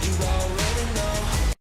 You already know.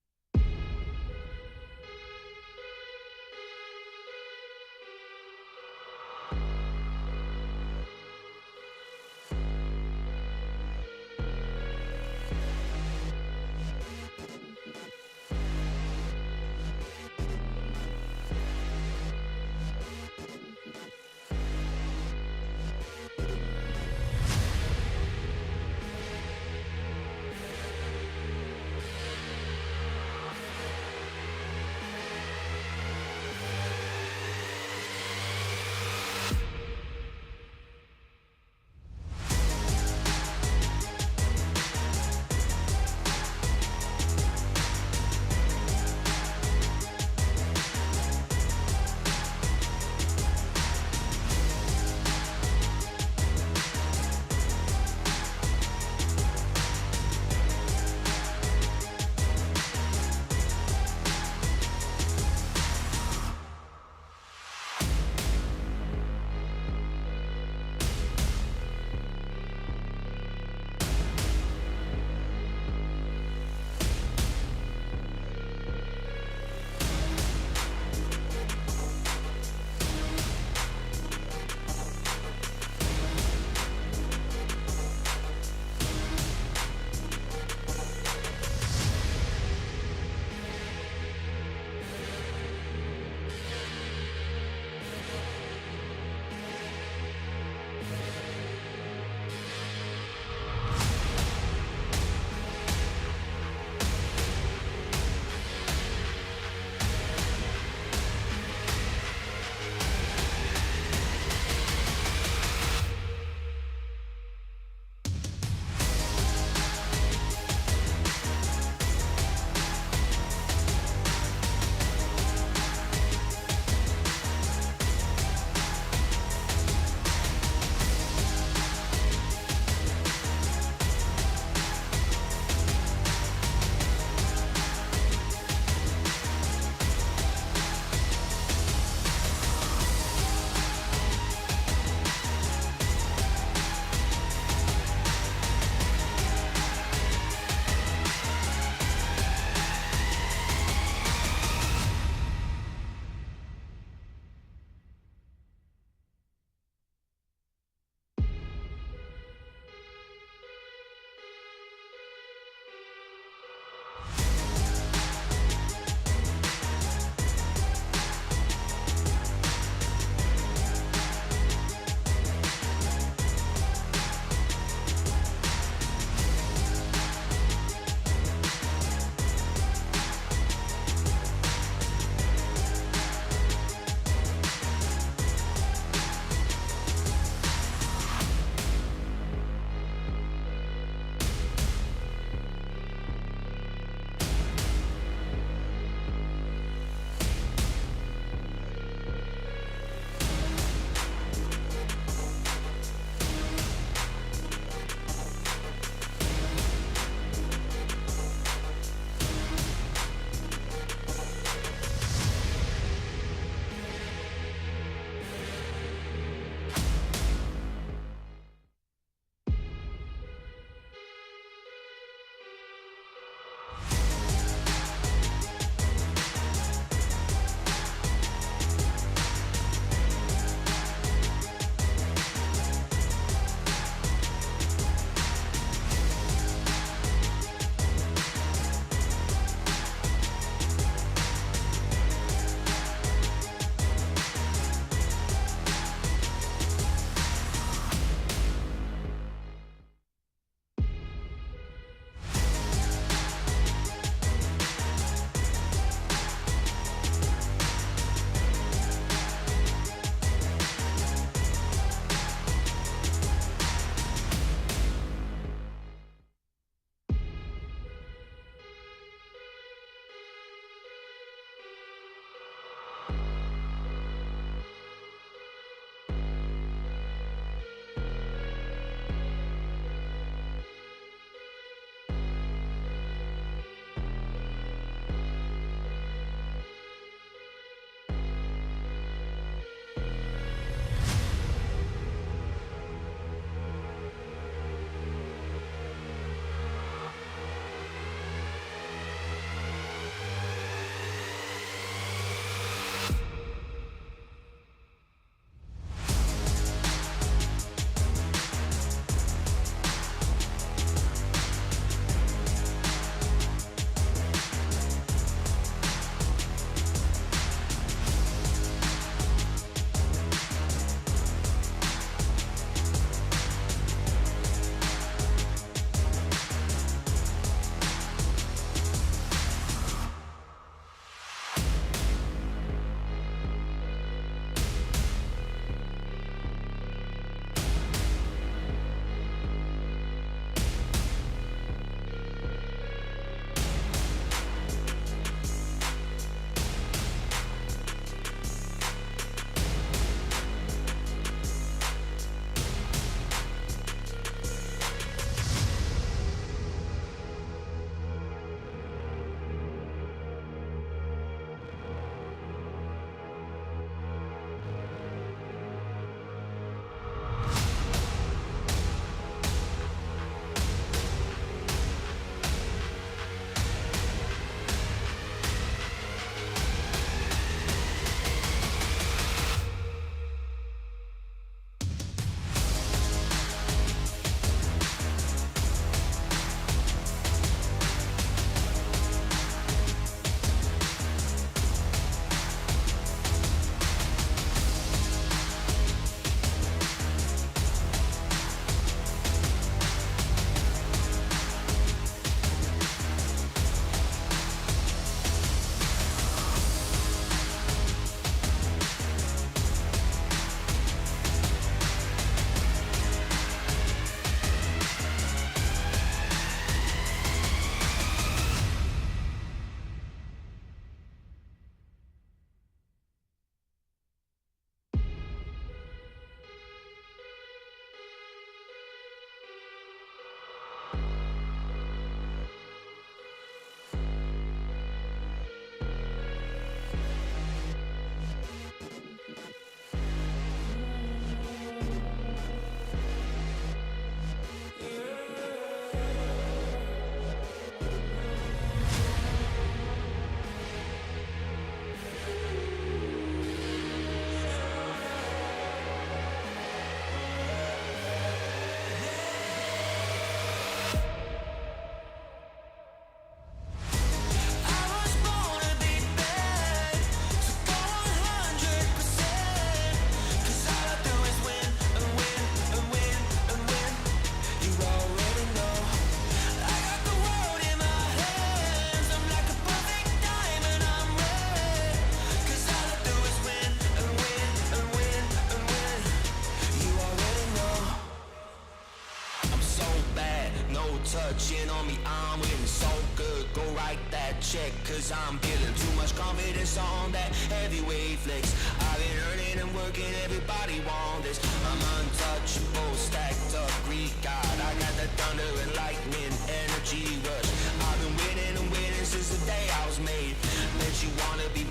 touching on me, I'm winning so good. Go write that check, cause I'm building too much confidence on that heavyweight flex. I've been earning and working, everybody want this. I'm untouchable, stacked up Greek god. I got the thunder and lightning, energy rush. I've been winning and winning since the day I was made. Bet you wanna be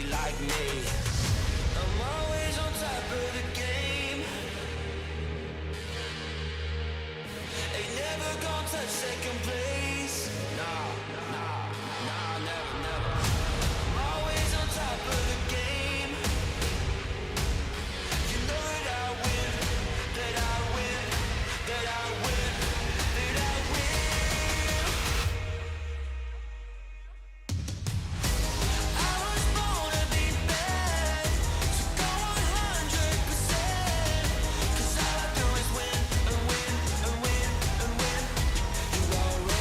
like me. I'm always on top of the game. Ain't never gonna touch second place. Nah, never. I'm always on top of the game. You know that I win, that I win, that I win, that I win. I was born to be bad, so go 100%. Cause all I do is win and win and win and win. You already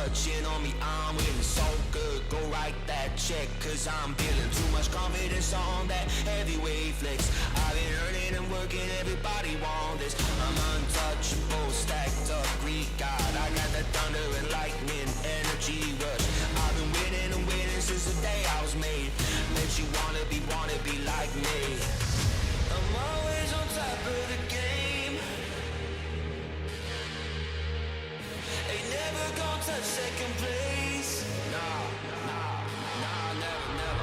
touching on me, I'm winning so good. Go write that check, cause I'm building too much confidence on that heavyweight flex. I've been earning and working, everybody want this. I'm untouchable, stacked up Greek god. I got that thunder and lightning, energy rush. I've been winning and winning since the day I was made. Bet you wanna be like me. I'm always on top of the game. Ain't never gonna touch second place. Nah, never.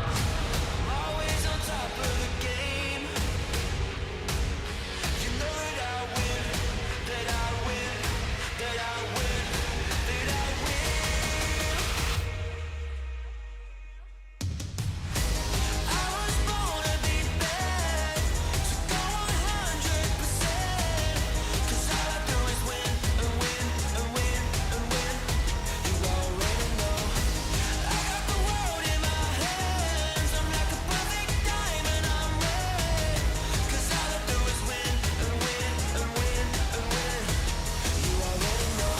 I'm always on top of the game. You know that I win, that I win, that I win, that I win. I was born to be bad, so go 100%. Cause all I do is win and win and win and win. You already know. I got the world in my hands. I'm like a perfect diamond, I'm red. Cause all I do is win and win and win and win. You already know.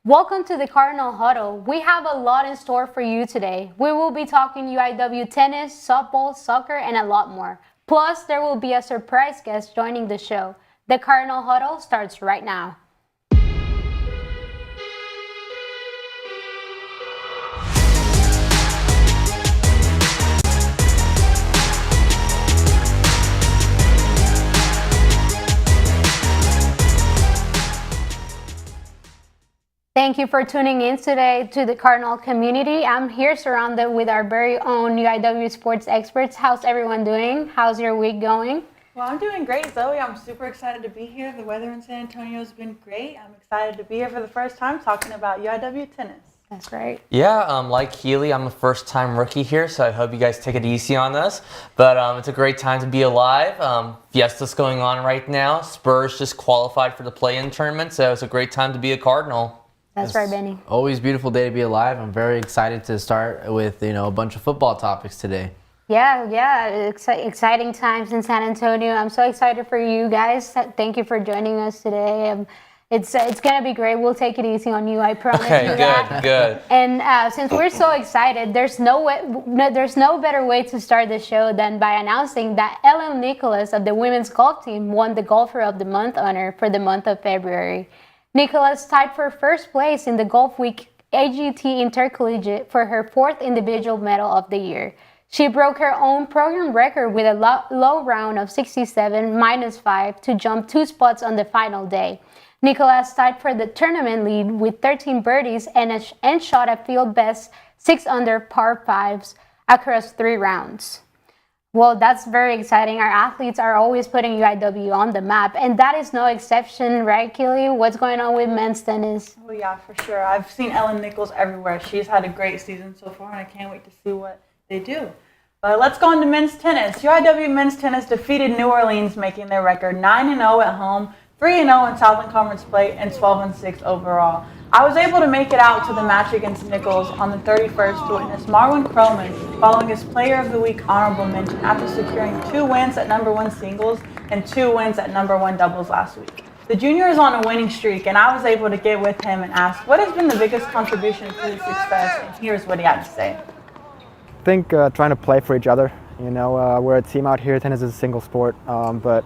Welcome to the Cardinal Huddle. We have a lot in store for you today. We will be talking UIW tennis, softball, soccer, and a lot more. Plus, there will be a surprise guest joining the show. The Cardinal Huddle starts right now. Thank you for tuning in today to the Cardinal community. I'm here surrounded with our very own UIW sports experts. How's everyone doing? How's your week going? Well, I'm doing great, Zoe. I'm super excited to be here. The weather in San Antonio has been great. I'm excited to be here for the first time talking about UIW tennis. That's great. Yeah, like Healy, I'm a first-time rookie here, so I hope you guys take it easy on us. But it's a great time to be alive. Fiesta's going on right now. Spurs just qualified for the play-in tournament, so it's a great time to be a Cardinal. That's right, Benny. Always beautiful day to be alive. I'm very excited to start with a bunch of football topics today. Exciting times in San Antonio. I'm so excited for you guys. Thank you for joining us today. It's gonna be great. We'll take it easy on you. I promise you that. Good. And since we're so excited, there's no better way to start the show than by announcing that Ellen Nicholas of the women's golf team won the Golfer of the Month honor for the month of February. Nicholas tied for first place in the Golf Week AGT Intercollegiate for her fourth individual medal of the year. She broke her own program record with a low round of 67 -5 to jump 2 spots on the final day. Nicholas tied for the tournament lead with 13 birdies and shot a field best 6 under par 5s across 3 rounds. Well, that's very exciting. Our athletes are always putting UIW on the map, and that is no exception, right, Keely? What's going on with men's tennis? Oh, yeah, for sure. I've seen Ellen Nichols everywhere. She's had a great season so far, and I can't wait to see what they do. But let's go on to men's tennis. UIW men's tennis defeated New Orleans, making their record 9-0 at home, 3-0 in Southland Conference play, and 12-6 overall. I was able to make it out to the match against Nichols on the 31st to witness Marwin Croman following his Player of the Week honorable mention after securing 2 wins at #1 singles and 2 wins at #1 doubles last week. The junior is on a winning streak, and I was able to get with him and ask what has been the biggest contribution to his success, and here's what he had to say. I think trying to play for each other. You know, we're a team out here. Tennis is a single sport, but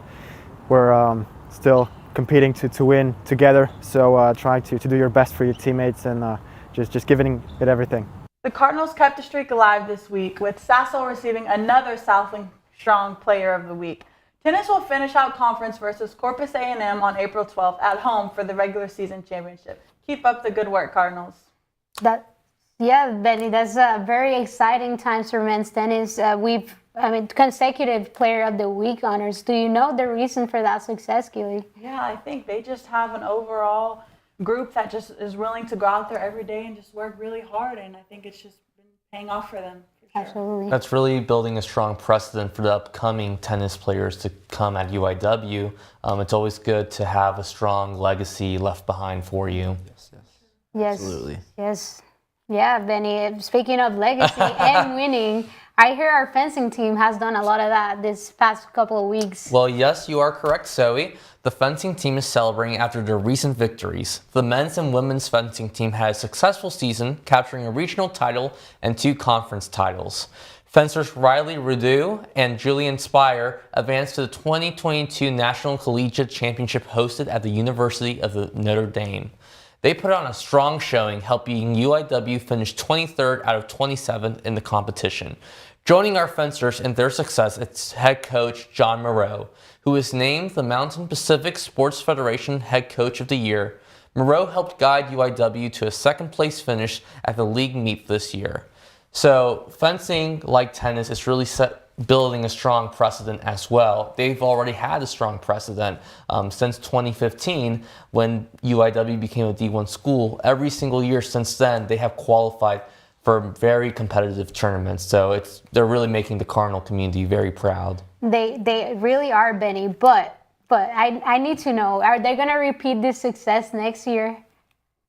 we're still competing to win together. So try to do your best for your teammates and just giving it everything. The Cardinals kept the streak alive this week, with Sasso receiving another Southland Strong Player of the Week. Tennis will finish out conference versus Corpus A&M on April 12th at home for the regular season championship. Keep up the good work, Cardinals. Benny, that's very exciting times for men's tennis. Consecutive Player of the Week honors. Do you know the reason for that success, Keely? Yeah, I think they just have an overall group that just is willing to go out there every day and just work really hard, and I think it's just been paying off for them. For sure. Absolutely. That's really building a strong precedent for the upcoming tennis players to come at UIW. It's always good to have a strong legacy left behind for you. Yes. Absolutely. Yes. Yeah, Benny, speaking of legacy and winning, I hear our fencing team has done a lot of that this past couple of weeks. Well, yes, you are correct, Zoe. The fencing team is celebrating after their recent victories. The men's and women's fencing team had a successful season, capturing a regional title and 2 conference titles. Fencers Riley Rudeau and Julian Spire advanced to the 2022 National Collegiate Championship hosted at the University of Notre Dame. They put on a strong showing, helping UIW finish 23rd out of 27 in the competition. Joining our fencers in their success is head coach John Moreau, who was named the Mountain Pacific Sports Federation Head Coach of the Year. Moreau helped guide UIW to a second-place finish at the league meet this year. So fencing, like tennis, is really building a strong precedent as well. They've already had a strong precedent since 2015 when UIW became a D1 school. Every single year since then, they have qualified for very competitive tournaments. So they're really making the Cardinal community very proud. They really are, Benny. But I need to know, are they going to repeat this success next year?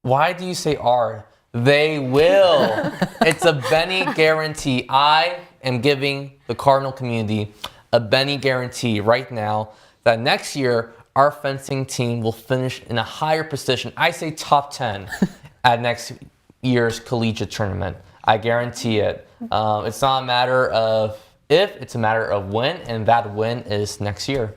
Why do you say are? They will. It's a Benny guarantee. I am giving the Cardinal community a Benny guarantee right now that next year our fencing team will finish in a higher position. I say top 10 at next year's collegiate tournament. I guarantee it. It's not a matter of if, it's a matter of when, and that win is next year.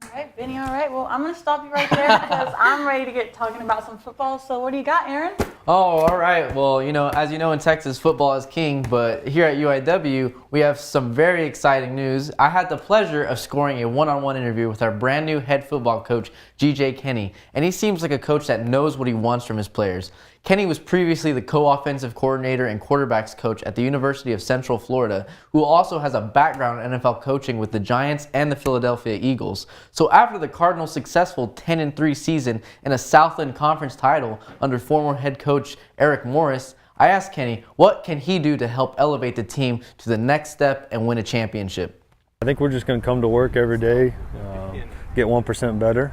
All right, Benny, all right. Well, I'm going to stop you right there because I'm ready to get talking about some football. So what do you got, Aaron? Oh, all right. Well, as you know, in Texas, football is king, but here at UIW, we have some very exciting news. I had the pleasure of scoring a one-on-one interview with our brand new head football coach, G.J. Kenny, and he seems like a coach that knows what he wants from his players. Kenny was previously the co-offensive coordinator and quarterbacks coach at the University of Central Florida, who also has a background in NFL coaching with the Giants and the Philadelphia Eagles. So after the Cardinals' successful 10-3 season and a Southland Conference title under former head coach Eric Morris, I asked Kenny what can he do to help elevate the team to the next step and win a championship. I think we're just going to come to work every day, get 1% better.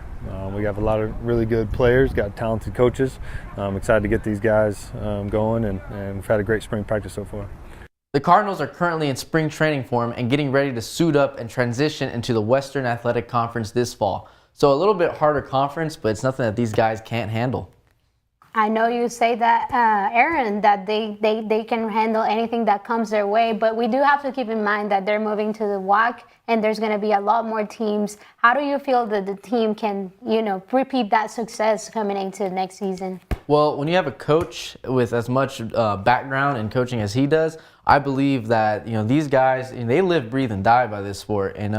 We have a lot of really good players, got talented coaches. I'm excited to get these guys going, and we've had a great spring practice so far. The Cardinals are currently in spring training form and getting ready to suit up and transition into the Western Athletic Conference this fall. So a little bit harder conference, but it's nothing that these guys can't handle. I know you say that, Aaron, that they can handle anything that comes their way, but we do have to keep in mind that they're moving to the WAC and there's going to be a lot more teams. How do you feel that the team can, repeat that success coming into next season? Well, when you have a coach with as much background in coaching as he does, I believe that these guys, they live, breathe, and die by this sport. And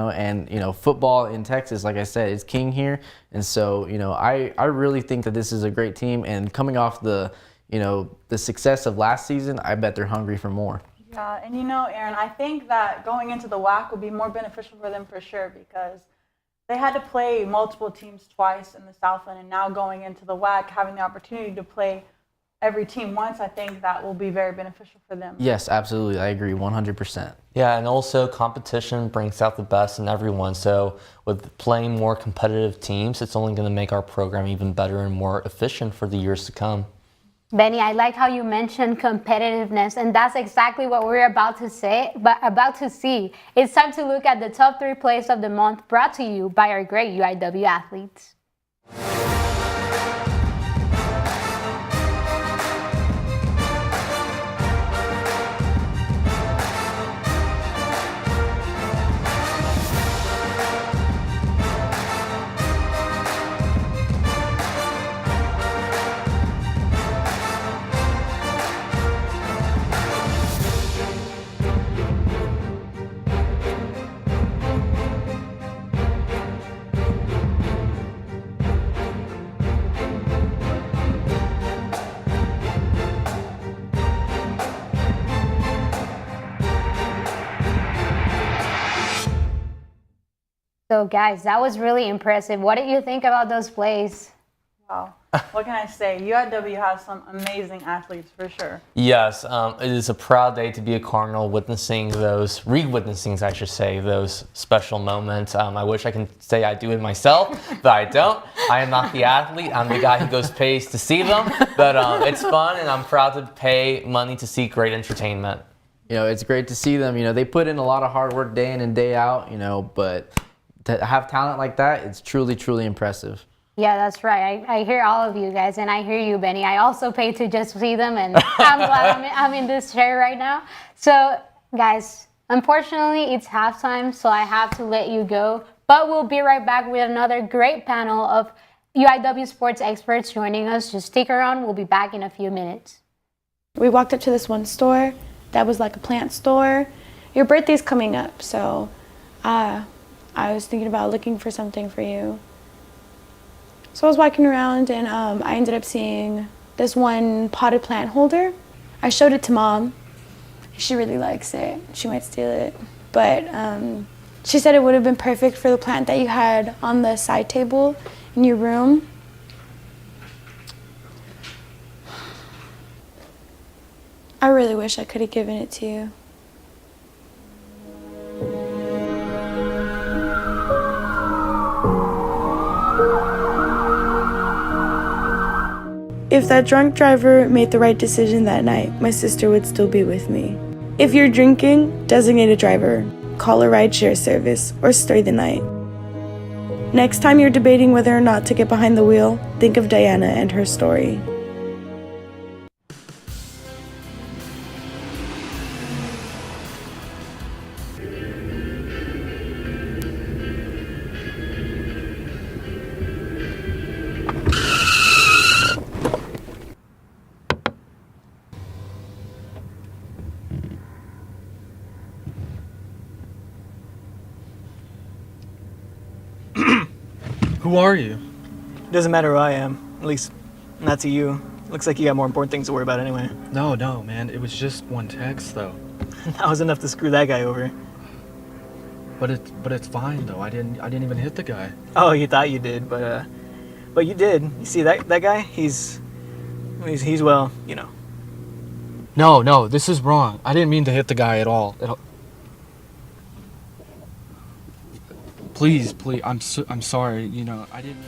football in Texas, like I said, is king here. And so I really think that this is a great team. And coming off the success of last season, I bet they're hungry for more. Yeah, and Aaron, I think that going into the WAC would be more beneficial for them for sure because they had to play multiple teams twice in the Southland, and now going into the WAC, having the opportunity to play every team once, I think that will be very beneficial for them. Yes, absolutely. I agree 100%. Yeah, and also competition brings out the best in everyone. So with playing more competitive teams, it's only going to make our program even better and more efficient for the years to come. Benny, I like how you mentioned competitiveness, and that's exactly what we're about to see. It's time to look at the top 3 plays of the month brought to you by our great UIW athletes. So guys, that was really impressive. What did you think about those plays? Wow. What can I say? UIW has some amazing athletes for sure. Yes, it is a proud day to be a Cardinal, re-witnessing, I should say, those special moments. I wish I can say I do it myself, but I don't. I am not the athlete. I'm the guy who goes pays to see them. But it's fun, and I'm proud to pay money to see great entertainment. It's great to see them. They put in a lot of hard work day in and day out, but to have talent like that, it's truly, truly impressive. Yeah, that's right. I hear all of you guys, and I hear you, Benny. I also pay to just see them, and I'm glad I'm in this chair right now. So, guys, unfortunately, it's halftime, so I have to let you go. But we'll be right back with another great panel of UIW sports experts joining us. Just stick around. We'll be back in a few minutes. We walked up to this one store that was like a plant store. Your birthday's coming up, so I was thinking about looking for something for you. So I was walking around and I ended up seeing this one potted plant holder. I showed it to Mom. She really likes it. She might steal it. But she said it would have been perfect for the plant that you had on the side table in your room. I really wish I could have given it to you. If that drunk driver made the right decision that night, my sister would still be with me. If you're drinking, designate a driver, call a rideshare service, or stay the night. Next time you're debating whether or not to get behind the wheel, think of Diana and her story. Who are you? Doesn't matter who I am, at least not to you. Looks like you got more important things to worry about anyway. No, man. It was just one text, though. That was enough to screw that guy over. But it's fine, though. I didn't even hit the guy. Oh, you thought you did, but you did. You see that guy? He's well, No, this is wrong. I didn't mean to hit the guy at all. Please, I'm sorry. I didn't.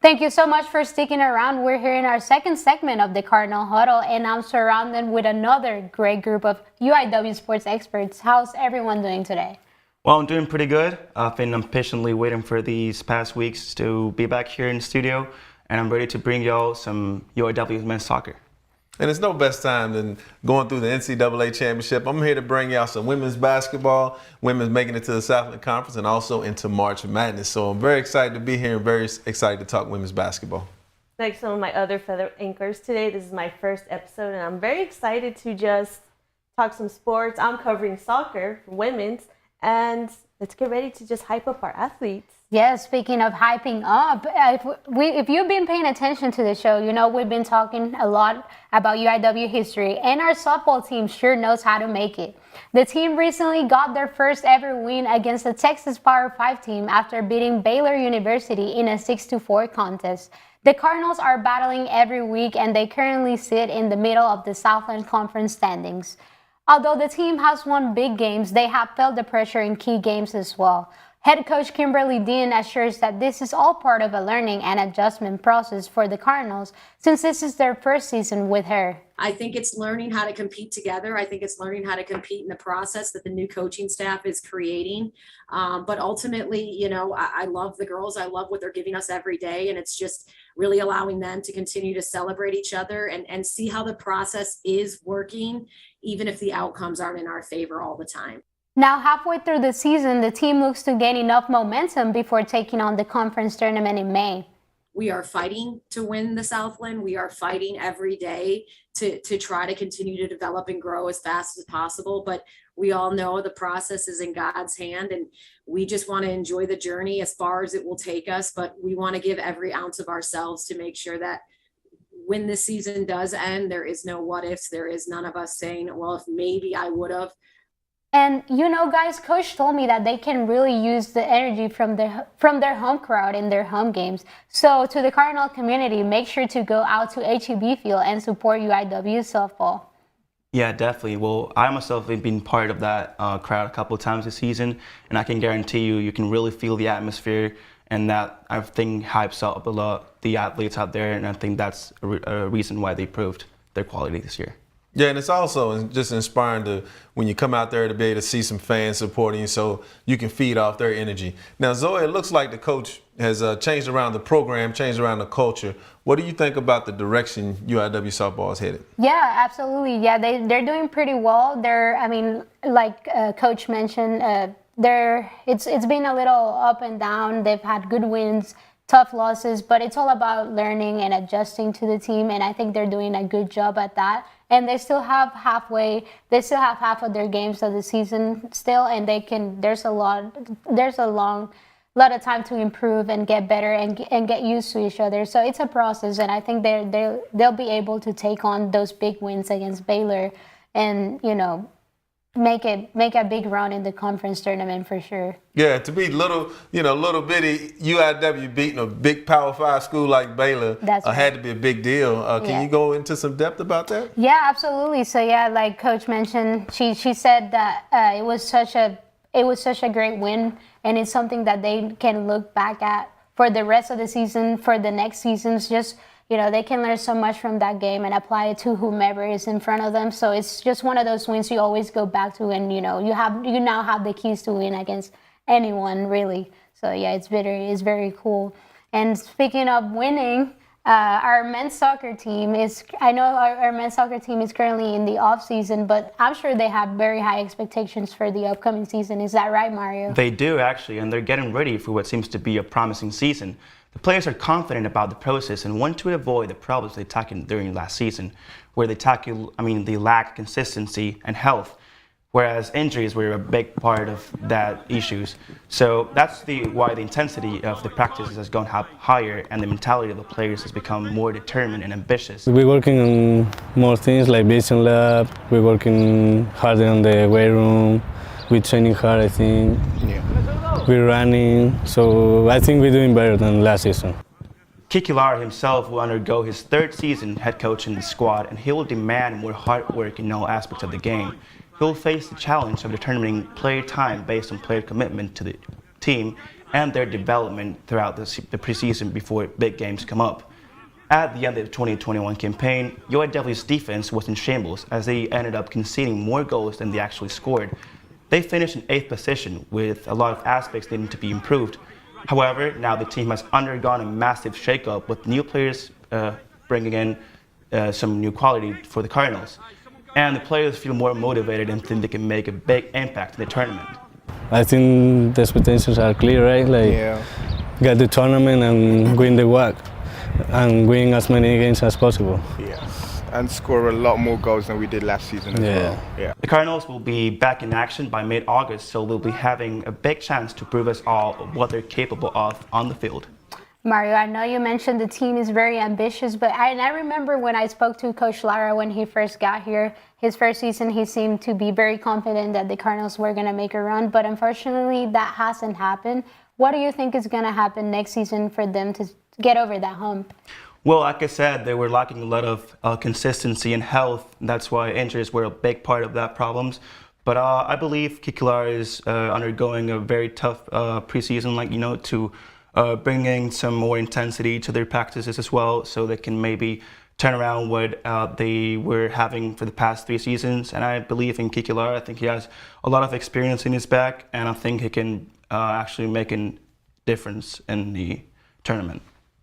Thank you so much for sticking around. We're here in our second segment of the Cardinal Huddle, and I'm surrounded with another great group of UIW sports experts. How's everyone doing today? Well, I'm doing pretty good. I've been patiently waiting for these past weeks to be back here in the studio, and I'm ready to bring y'all some UIW men's soccer. And it's no best time than going through the NCAA championship. I'm here to bring y'all some women's basketball, women's making it to the Southland Conference, and also into March Madness. So I'm very excited to be here and very excited to talk women's basketball. Like some of my other feather anchors today, this is my first episode, and I'm very excited to just talk some sports. I'm covering soccer for women's, and let's get ready to just hype up our athletes. Yeah, speaking of hyping up, if you've been paying attention to the show, you know we've been talking a lot about UIW history, and our softball team sure knows how to make it. The team recently got their first ever win against the Texas Power 5 team after beating Baylor University in a 6-4 contest. The Cardinals are battling every week, and they currently sit in the middle of the Southland Conference standings. Although the team has won big games, they have felt the pressure in key games as well. Head coach Kimberly Dean assures that this is all part of a learning and adjustment process for the Cardinals since this is their first season with her. I think it's learning how to compete together. I think it's learning how to compete in the process that the new coaching staff is creating. But ultimately, you know, I love the girls. I love what they're giving us every day. And it's just really allowing them to continue to celebrate each other and see how the process is working, even if the outcomes aren't in our favor all the time. Now, halfway through the season, the team looks to gain enough momentum before taking on the conference tournament in May. We are fighting to win the Southland. We are fighting every day to try to continue to develop and grow as fast as possible. But we all know the process is in God's hand, and we just want to enjoy the journey as far as it will take us. But we want to give every ounce of ourselves to make sure that when this season does end, there is no what ifs. There is none of us saying, well, if maybe I would have. And you know, guys, Coach told me that they can really use the energy from their home crowd in their home games. So to the Cardinal community, make sure to go out to HEB Field and support UIW softball. Yeah, definitely. Well, I myself have been part of that crowd a couple of times this season, and I can guarantee you can really feel the atmosphere, and that I think hypes up a lot the athletes out there, and I think that's a reason why they proved their quality this year. Yeah, and it's also just inspiring to when you come out there to be able to see some fans supporting you so you can feed off their energy. Now, Zoe, it looks like the coach has changed around the program, changed around the culture. What do you think about the direction UIW softball is headed? Yeah, absolutely. Yeah, they're doing pretty well. Like Coach mentioned, it's been a little up and down. They've had good wins, tough losses, but it's all about learning and adjusting to the team, and I think they're doing a good job at that. And they still have half of their games of the season still, and there's a long lot of time to improve and get better and get used to each other. So it's a process, and I think they'll be able to take on those big wins against Baylor and, you know, make a big run in the conference tournament for sure. Yeah, to be little bitty UIW beating a big Power 5 school like Baylor had to be a big deal. Can you go into some depth about that? Yeah, absolutely. So yeah, like Coach mentioned, she said that it was such a great win, and it's something that they can look back at for the rest of the season, for the next seasons. Just, you know, they can learn so much from that game and apply it to whomever is in front of them. So it's just one of those wins you always go back to, and you know, you now have the keys to win against anyone really. So yeah, it's very cool. And speaking of winning, our men's soccer team is currently in the off season, but I'm sure they have very high expectations for the upcoming season. Is that right, Mario? They do actually, and they're getting ready for what seems to be a promising season. The players are confident about the process and want to avoid the problems they tackled during last season, where they lacked consistency and health, whereas injuries were a big part of that issues. So that's why the intensity of the practices has gone up higher, and the mentality of the players has become more determined and ambitious. We're working on more things like vision lab. We're working harder on the weight room. We're training hard, I think. Yeah. We're running, so I think we're doing better than last season. Kiki Lara himself will undergo his third season head coaching the squad, and he will demand more hard work in all aspects of the game. He'll face the challenge of determining player time based on player commitment to the team and their development throughout the preseason before big games come up. At the end of the 2021 campaign, UIW's defense was in shambles as they ended up conceding more goals than they actually scored. They finished in 8th position with a lot of aspects needing to be improved. However, now the team has undergone a massive shakeup with new players bringing in some new quality for the Cardinals. And the players feel more motivated and think they can make a big impact in the tournament. I think the expectations are clear, right? Like, get the tournament and win the WAC and win as many games as possible. Yes, and score a lot more goals than we did last season as well. Yeah. The Cardinals will be back in action by mid-August, so they'll be having a big chance to prove us all what they're capable of on the field. Mario, I know you mentioned the team is very ambitious, but I remember when I spoke to Coach Lara when he first got here, his first season, he seemed to be very confident that the Cardinals were going to make a run, but unfortunately that hasn't happened. What do you think is going to happen next season for them to get over that hump? Well, like I said, they were lacking a lot of consistency and health. That's why injuries were a big part of that problems. But I believe Kikilar is undergoing a very tough preseason, to bring in some more intensity to their practices as well, so they can maybe turn around what they were having for the past 3 seasons. And I believe in Kikilar. I think he has a lot of experience in his back, and I think he can actually make a difference in the tournament.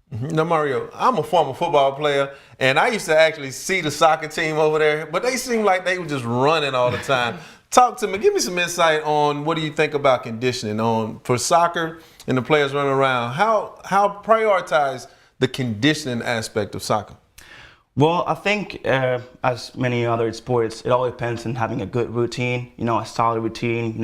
Now, Mario, I'm a former football player, and I used to actually see the soccer team over there, but they seemed like they were just running all the time. Talk to me. Give me some insight on what do you think about conditioning for soccer and the players running around. How prioritize the conditioning aspect of soccer? Well, I think as many other sports, it all depends on having a good routine, a solid routine,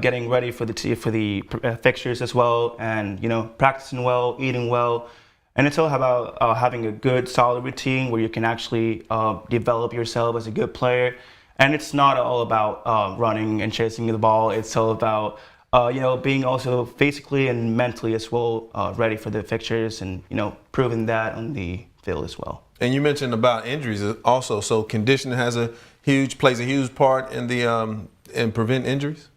getting ready for the fixtures as well, and practicing well, eating well. And it's all about having a good, solid routine where you can actually develop yourself as a good player. And it's not all about running and chasing the ball. It's all about being also physically and mentally as well ready for the fixtures, and proving that on the field as well. And you mentioned about injuries also. So conditioning plays a huge part in in prevent injuries.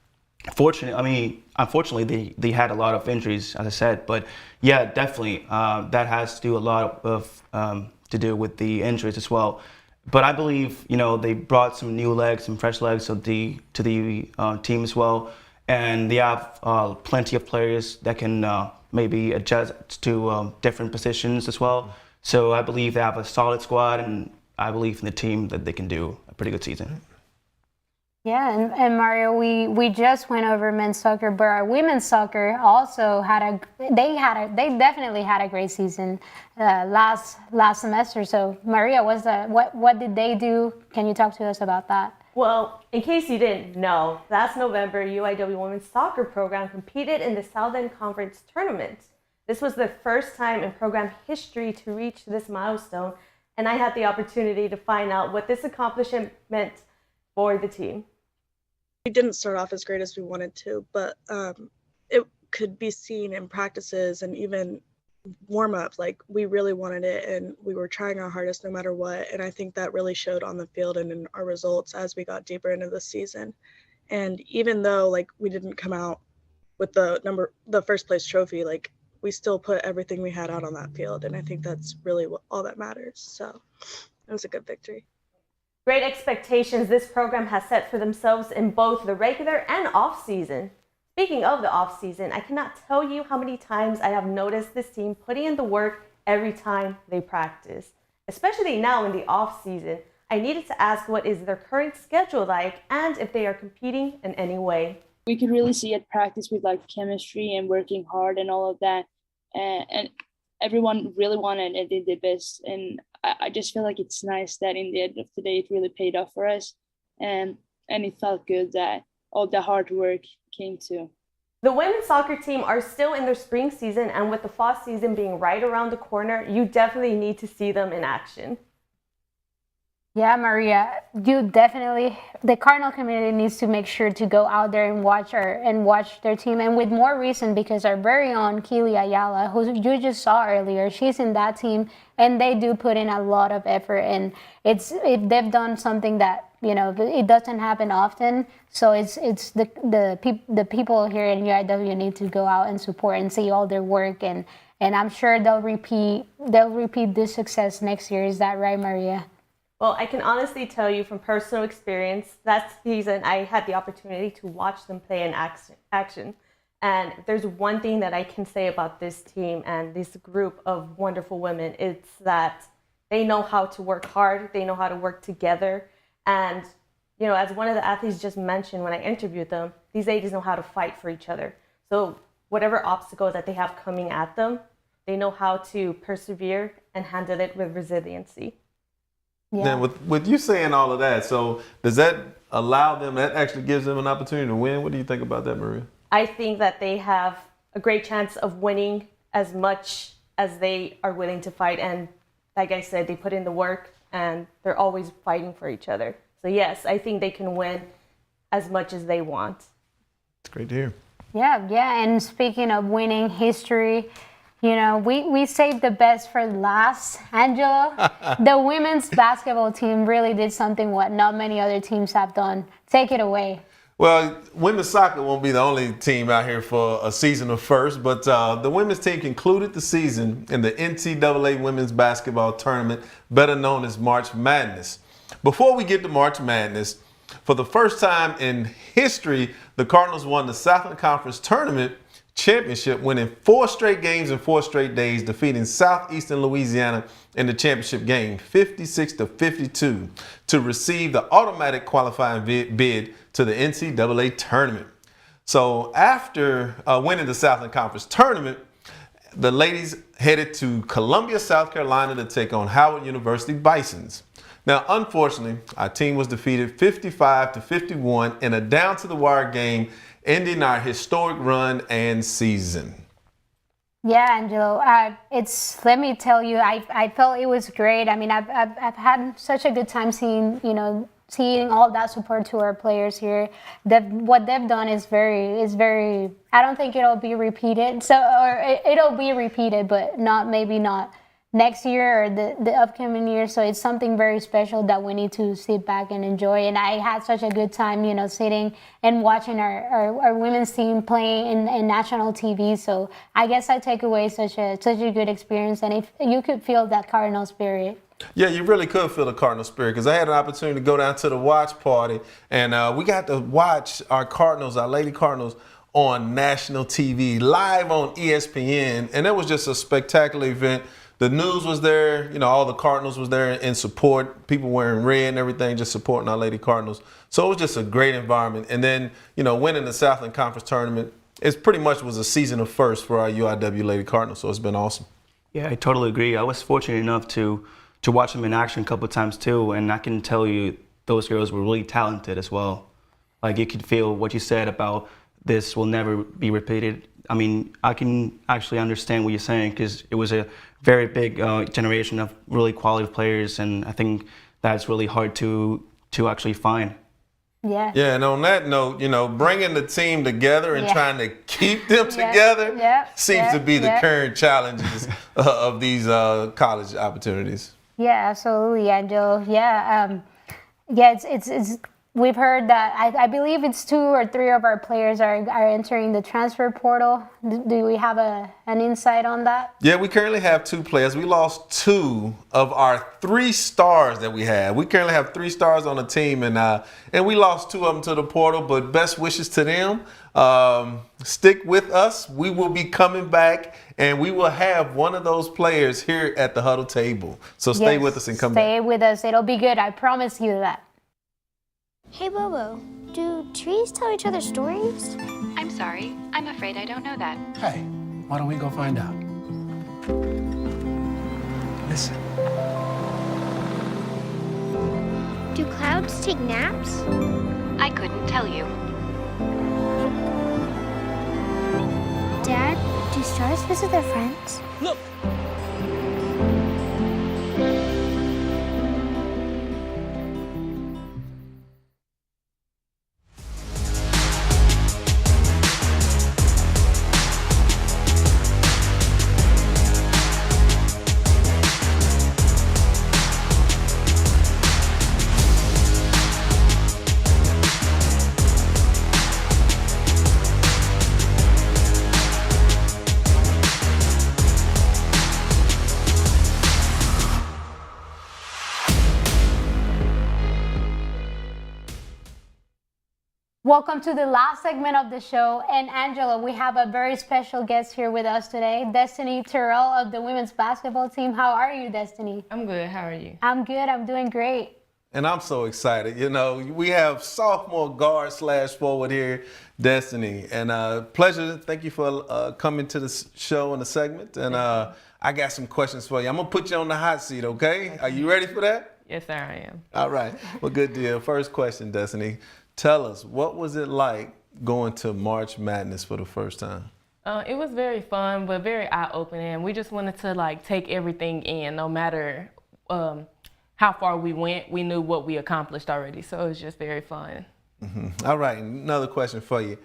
Unfortunately, they had a lot of injuries, as I said. But yeah, definitely, that has to do a lot to do with the injuries as well. But I believe they brought some new legs, some fresh legs to the team as well, and they have plenty of players that can maybe adjust to different positions as well. So I believe they have a solid squad, and I believe in the team that they can do a pretty good season. Yeah, and Mario, we just went over men's soccer, but our women's soccer also they definitely had a great season last semester. So Maria, what did they do? Can you talk to us about that? Well, in case you didn't know, last November, UIW women's soccer program competed in the Southern Conference tournament. This was the first time in program history to reach this milestone, and I had the opportunity to find out what this accomplishment meant for the team. We didn't start off as great as we wanted to, but it could be seen in practices and even warm-up. Like, we really wanted it, and we were trying our hardest no matter what, and I think that really showed on the field and in our results as we got deeper into the season. And even though we didn't come out with the first place trophy, we still put everything we had out on that field, and I think that's really all that matters. So it was a good victory. Great expectations this program has set for themselves in both the regular and off-season. Speaking of the off-season, I cannot tell you how many times I have noticed this team putting in the work every time they practice. Especially now in the off-season, I needed to ask what is their current schedule like and if they are competing in any way. We could really see at practice with chemistry and working hard and all of that. And everyone really wanted and did their best. And I just feel like it's nice that in the end of the day, it really paid off for us. And it felt good that all the hard work came to. The women's soccer team are still in their spring season, and with the fall season being right around the corner, you definitely need to see them in action. Yeah, Maria, the Cardinal community needs to make sure to go out there and watch their team. And with more reason, because our very own Keely Ayala, who you just saw earlier, she's in that team, and they do put in a lot of effort. And if they've done something that it doesn't happen often. So it's the people here in UIW need to go out and support and see all their work, and I'm sure they'll repeat this success next year. Is that right, Maria? Well, I can honestly tell you from personal experience, that season I had the opportunity to watch them play in action. And if there's one thing that I can say about this team and this group of wonderful women, it's that they know how to work hard, they know how to work together. And, as one of the athletes just mentioned when I interviewed them, these ladies know how to fight for each other. So whatever obstacle that they have coming at them, they know how to persevere and handle it with resiliency. Yeah. Now, with you saying all of that, so does that allow them, that actually gives them an opportunity to win? What do you think about that, Maria? I think that they have a great chance of winning as much as they are willing to fight. And like I said, they put in the work and they're always fighting for each other. So yes, I think they can win as much as they want. It's great to hear. Yeah. And speaking of winning history, we saved the best for last. Angelo, the women's basketball team really did something what not many other teams have done. Take it away. Well, women's soccer won't be the only team out here for a season of first, but the women's team concluded the season in the NCAA Women's Basketball Tournament, better known as March Madness. Before we get to March Madness, for the first time in history, the Cardinals won the Southland Conference Tournament championship, winning 4 straight games in 4 straight days, defeating Southeastern Louisiana in the championship game 56-52 to receive the automatic qualifying bid to the NCAA tournament. So after winning the Southland Conference tournament, the ladies headed to Columbia, South Carolina to take on Howard University Bisons. Now, unfortunately, our team was defeated 55-51 in a down-to-the-wire game, ending our historic run and season. Yeah, Angelo. Let me tell you, I felt it was great. I mean, I've had such a good time seeing all that support to our players here. What they've done is very. I don't think it'll be repeated. It'll be repeated, but maybe not next year or the upcoming year. So it's something very special that we need to sit back and enjoy. And I had such a good time, sitting and watching our women's team play in national TV. So I guess I take away such a good experience. And if you could feel that Cardinal spirit. Yeah, you really could feel the Cardinal spirit, because I had an opportunity to go down to the watch party, and we got to watch our Lady Cardinals, on national TV, live on ESPN, and it was just a spectacular event. The news was there, all the Cardinals was there in support, people wearing red and everything, just supporting our Lady Cardinals. So it was just a great environment. And then, winning the Southland Conference tournament, it pretty much was a season of first for our UIW Lady Cardinals, so it's been awesome. Yeah, I totally agree. I was fortunate enough to watch them in action a couple of times too, and I can tell you those girls were really talented as well. Like, you could feel what you said about this will never be repeated. I mean, I can actually understand what you're saying, because it was a very big generation of really quality players, and I think that's really hard to actually find. Yeah. Yeah, and on that note, bringing the team together and trying to keep them together seems to be the current challenges of these college opportunities. Yeah, absolutely, Angelo. Yeah, it's we've heard that I believe it's 2 or 3 of our players are entering the transfer portal. Do we have an insight on that? Yeah, we currently have 2 players. We lost 2 of our 3 stars that we had. We currently have 3 stars on the team, and we lost 2 of them to the portal. But best wishes to them. Stick with us. We will be coming back, and we will have one of those players here at the huddle table. So stay with us and come back. Stay with us. It'll be good. I promise you that. Hey, Bobo, do trees tell each other stories? I'm sorry. I'm afraid I don't know that. Hey, why don't we go find out? Listen. Do clouds take naps? I couldn't tell you. Dad, do stars visit their friends? Look! Welcome to the last segment of the show. And Angela, we have a very special guest here with us today, Destiny Terrell of the women's basketball team. How are you, Destiny? I'm good. How are you? I'm good. I'm doing great. And I'm so excited. You know, we have sophomore guard / forward here, Destiny. And pleasure. Thank you for coming to the show and the segment. And I got some questions for you. I'm going to put you on the hot seat, okay? Are you ready for that? Yes, sir, I am. All right. Well, good deal. First question, Destiny. Tell us, what was it like going to March Madness for the first time? It was very fun, but very eye-opening. We just wanted to like take everything in, no matter how far we went. We knew what we accomplished already, so it was just very fun. Mm-hmm. All right, another question for you.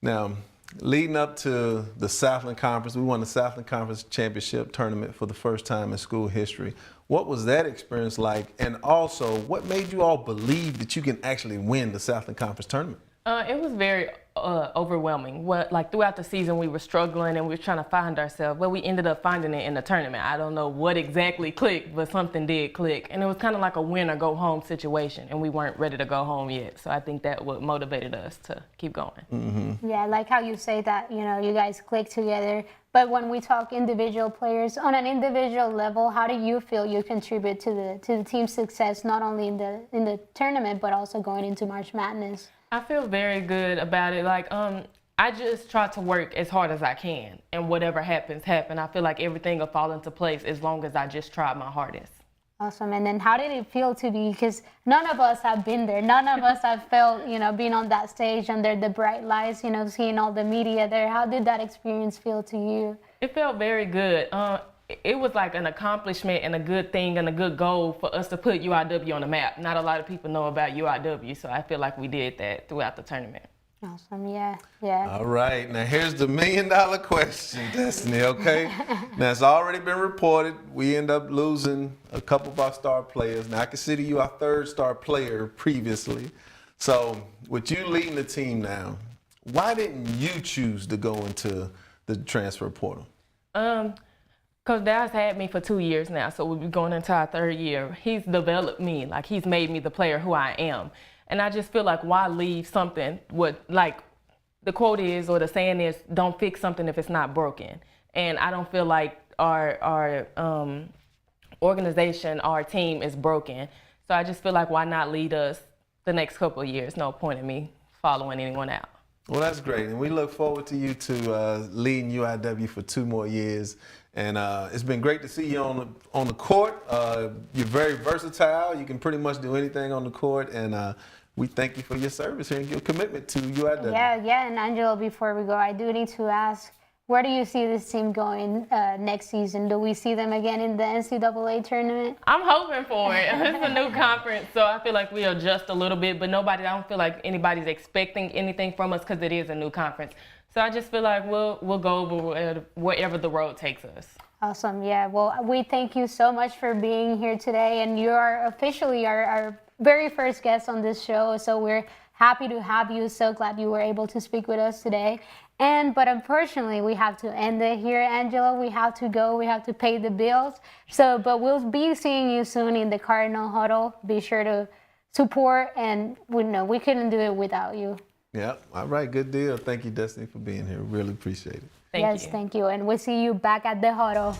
Now, leading up to the Southland Conference, we won the Southland Conference Championship tournament for the first time in school history. What was that experience like? And also, what made you all believe that you can actually win the Southland Conference tournament? It was very overwhelming. Like throughout the season, we were struggling and we were trying to find ourselves. But we ended up finding it in the tournament. I don't know what exactly clicked, but something did click. And it was kind of like a win or go home situation. And we weren't ready to go home yet. So I think that what motivated us to keep going. Mm-hmm. Yeah, I like how you say that, you know, you guys click together. But when we talk individual players, on an individual level, how do you feel you contribute to the team's success, not only in the tournament, but also going into March Madness? I feel very good about it. Like, I just try to work as hard as I can, and whatever happens, happen. I feel like everything will fall into place as long as I just try my hardest. Awesome. And then how did it feel to be, because none of us have been there. None of us have felt, you know, being on that stage under the bright lights, you know, seeing all the media there. How did that experience feel to you? It felt very good. It was like an accomplishment and a good thing and a good goal for us to put UIW on the map. Not a lot of people know about UIW, so I feel like we did that throughout the tournament. Awesome, yeah. All right, now here's the $1 million question, Destiny, okay? Now it's already been reported, we end up losing a couple of our star players. Now I consider you our third star player previously. So with you leading the team now, why didn't you choose to go into the transfer portal? Coach Dallas had me for 2 years now, so we'll be going into our third year. He's developed me, like he's made me the player who I am. And I just feel like why leave something, what like the quote is or the saying is, don't fix something if it's not broken. And I don't feel like our organization, our team is broken. So I just feel like why not lead us the next couple of years? No point in me following anyone out. Well, that's great, and we look forward to you leading UIW for 2 more years. And it's been great to see you on the court. You're very versatile. You can pretty much do anything on the court, and we thank you for your service here and your commitment to UIW. Yeah, and Angela, before we go, I do need to ask, where do you see this team going next season? Do we see them again in the NCAA tournament? I'm hoping for it. It's a new conference, so I feel like we adjust a little bit, but I don't feel like anybody's expecting anything from us because it is a new conference. So I just feel like we'll go over wherever the road takes us. Awesome, yeah. Well, we thank you so much for being here today, and you are officially our very first guest on this show, so we're happy to have you. So glad you were able to speak with us today. But unfortunately, we have to end it here, Angela. We have to go. We have to pay the bills. But we'll be seeing you soon in the Cardinal Huddle. Be sure to support, and we couldn't do it without you. Yeah, all right, good deal. Thank you, Destiny, for being here. Really appreciate it. Thank you. And we'll see you back at the Huddle.